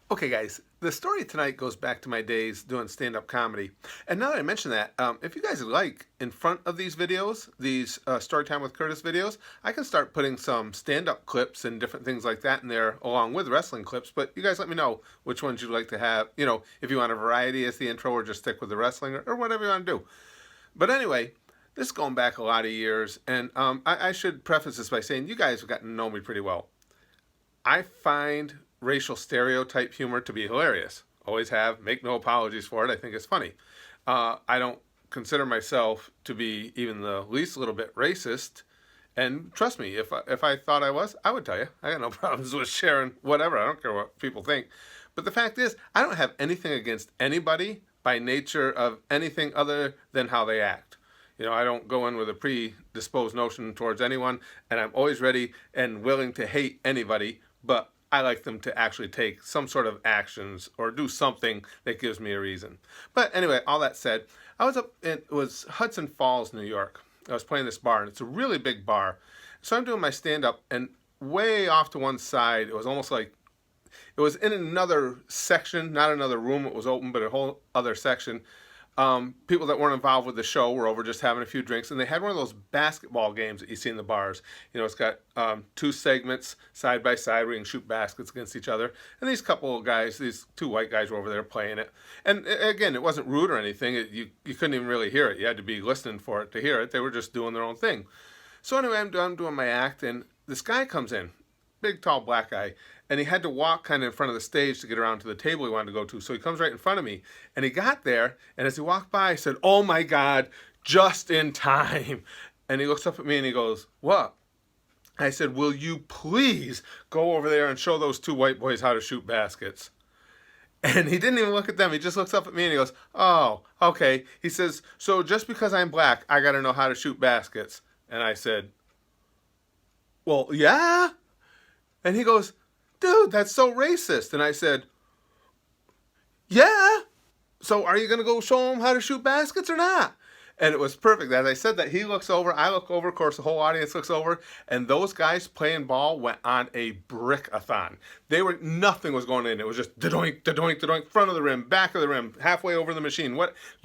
Okay, guys, the story tonight goes back to my days doing stand-up comedy. And now that I mention that, if you guys like, in front of these videos, these Storytime with Curtis videos, I can start putting some stand-up clips and different things like that in there along with wrestling clips. But you guys let me know which ones you'd like to have, if you want a variety as the intro or just stick with the wrestling or whatever you want to do. But anyway, this is going back a lot of years, and I should preface this by saying you guys have gotten to know me pretty well. I find racial stereotype humor to be hilarious. Always have. Make no apologies for it. I think it's funny. I don't consider myself to be even the least little bit racist. And trust me, if I thought I was, I would tell you. I got no problems with sharing whatever. I don't care what people think. But the fact is, I don't have anything against anybody by nature of anything other than how they act. I don't go in with a predisposed notion towards anyone, and I'm always ready and willing to hate anybody, but I like them to actually take some sort of actions or do something that gives me a reason. But anyway, all that said, it was Hudson Falls, New York. I was playing this bar, and it's a really big bar. So I'm doing my stand-up, and way off to one side, it was almost like it was in another section, not another room, it was open, but a whole other section. People that weren't involved with the show were over just having a few drinks, and they had one of those basketball games that you see in the bars. It's got two segments side by side where you can shoot baskets against each other. And these couple of guys, these two white guys were over there playing it. And again, it wasn't rude or anything. You couldn't even really hear it. You had to be listening for it to hear it. They were just doing their own thing. So anyway, I'm doing my act, and this guy comes in, big, tall, black guy, and he had to walk kind of in front of the stage to get around to the table he wanted to go to. So he comes right in front of me, and he got there, and as he walked by, I said, "Oh my God, just in time." And he looks up at me and he goes, "What?" I said, "Will you please go over there and show those two white boys how to shoot baskets?" And he didn't even look at them. He just looks up at me and he goes, "Oh, okay." He says, "So just because I'm black, I got to know how to shoot baskets." And I said, "Well, yeah." And he goes, "Dude, that's so racist." And I said, "Yeah. So are you going to go show him how to shoot baskets or not?" And it was perfect. As I said that, he looks over, I look over, of course, the whole audience looks over, and those guys playing ball went on a brick-a-thon. Nothing was going in. It was just da-doink, da-doink, da-doink, front of the rim, back of the rim, halfway over the machine.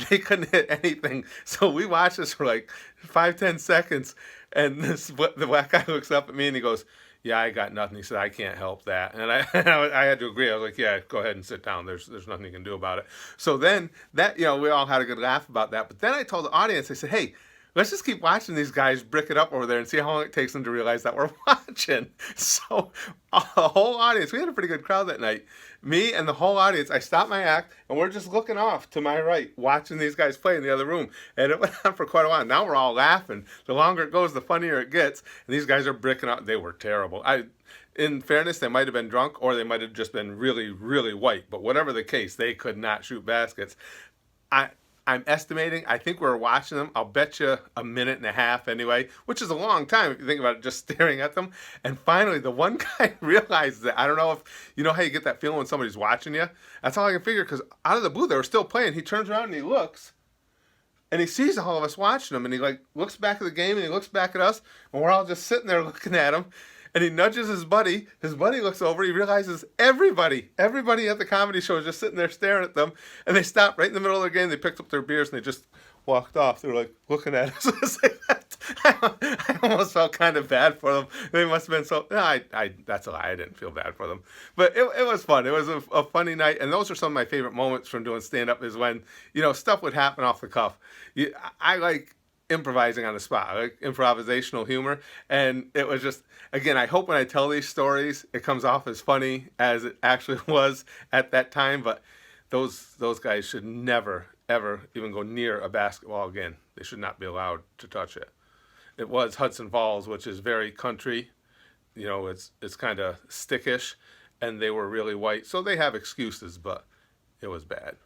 They couldn't hit anything. So we watched this for like 5-10 seconds, and the black guy looks up at me and he goes, "Yeah, I got nothing." He said, "I can't help that." And I had to agree. I was like, "Yeah, go ahead and sit down. There's nothing you can do about it." So then we all had a good laugh about that. But then I told the audience, I said, "Hey, let's just keep watching these guys brick it up over there and see how long it takes them to realize that we're watching." So the whole audience, we had a pretty good crowd that night. Me and the whole audience, I stopped my act, and we're just looking off to my right, watching these guys play in the other room. And it went on for quite a while. Now we're all laughing. The longer it goes, the funnier it gets. And these guys are bricking up. They were terrible. In fairness, they might have been drunk, or they might have just been really, really white. But whatever the case, they could not shoot baskets. I'm estimating, I think we were watching them, I'll bet you a minute and a half anyway, which is a long time if you think about it, just staring at them. And finally, the one guy realizes it. I don't know if, you know how you get that feeling when somebody's watching you? That's all I can figure, because out of the blue, they were still playing. He turns around and he looks, and he sees all of us watching him, and he looks back at the game, and he looks back at us, and we're all just sitting there looking at him. And he nudges his buddy. His buddy looks over. He realizes everybody at the comedy show is just sitting there staring at them. And they stopped right in the middle of their game. They picked up their beers and they just walked off. They were like looking at us. I almost felt kind of bad for them. They must have been so. No, that's a lie. I didn't feel bad for them. But it was fun. It was a funny night. And those are some of my favorite moments from doing stand-up, is when stuff would happen off the cuff. I like improvising on the spot, like improvisational humor. And it was just, again, I hope when I tell these stories, it comes off as funny as it actually was at that time. But those guys should never, ever even go near a basketball again. They should not be allowed to touch it. It was Hudson Falls, which is very country. It's kind of stickish, and they were really white. So they have excuses, but it was bad.